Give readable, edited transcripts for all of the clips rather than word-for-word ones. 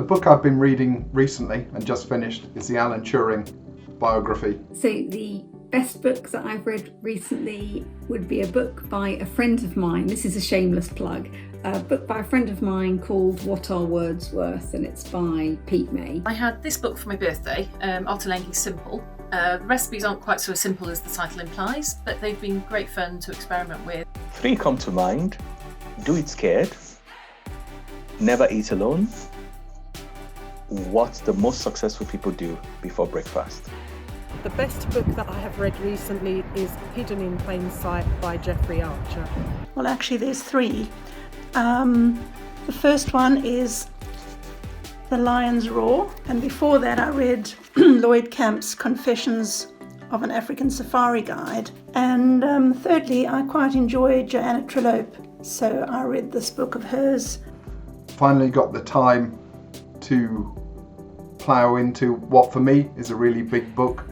book I've been reading recently and just finished is the Alan Turing biography. So the best book that I've read recently would be a book by a friend of mine. This is a shameless plug. A book by a friend of mine called What Are Words Worth, and it's by Payne. I had this book for my birthday, Ottolenghi Simple. The recipes aren't quite so simple as the title implies, but they've been great fun to experiment with. 3 come to mind. Do it scared. Never eat alone. What the most successful people do before breakfast. The best book that I have read recently is Hidden in Plain Sight by Jeffrey Archer. Well, actually there's 3. The first one is The Lion's Roar, and before that I read Lloyd Camp's Confessions of an African Safari Guide, and thirdly I quite enjoy Joanna Trollope, so I read this book of hers. Finally got the time to plough into what for me is a really big book.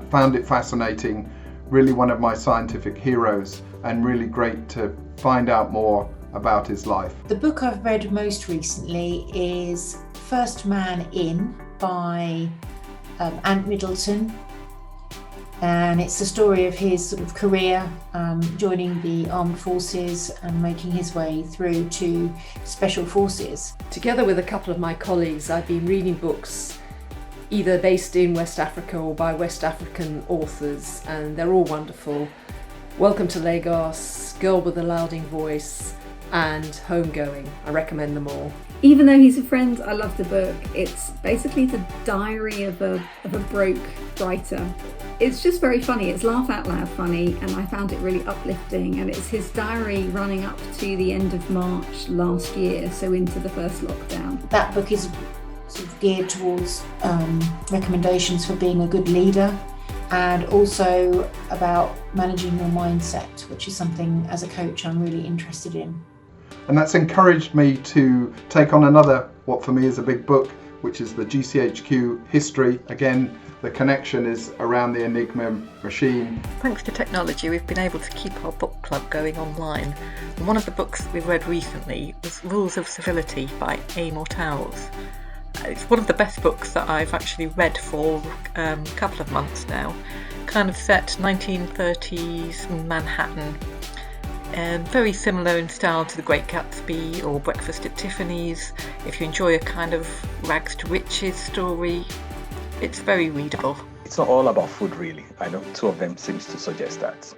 Found it fascinating, really one of my scientific heroes, and really great to find out more about his life. The book I've read most recently is First Man In by Ant Middleton, and it's the story of his sort of career, joining the armed forces and making his way through to special forces. Together with a couple of my colleagues, I've been reading books either based in West Africa or by West African authors, and they're all wonderful. Welcome to Lagos, Girl with a Louding Voice, and Homegoing. I recommend them all. Even though he's a friend, I love the book. It's basically the diary of a broke writer. It's just very funny. It's laugh out loud funny, and I found it really uplifting. And it's his diary running up to the end of March last year, so into the first lockdown. That book is sort of geared towards recommendations for being a good leader, and also about managing your mindset, which is something as a coach I'm really interested in. And that's encouraged me to take on another, what for me is a big book, which is the GCHQ history. Again, the connection is around the Enigma machine. Thanks to technology, we've been able to keep our book club going online. And one of the books that we've read recently was Rules of Civility by Amor Towles. It's one of the best books that I've actually read for a couple of months now. Kind of set 1930s Manhattan. Very similar in style to The Great Gatsby or Breakfast at Tiffany's. If you enjoy a kind of rags to riches story, it's very readable. It's not all about food really. I know 2 of them seems to suggest that.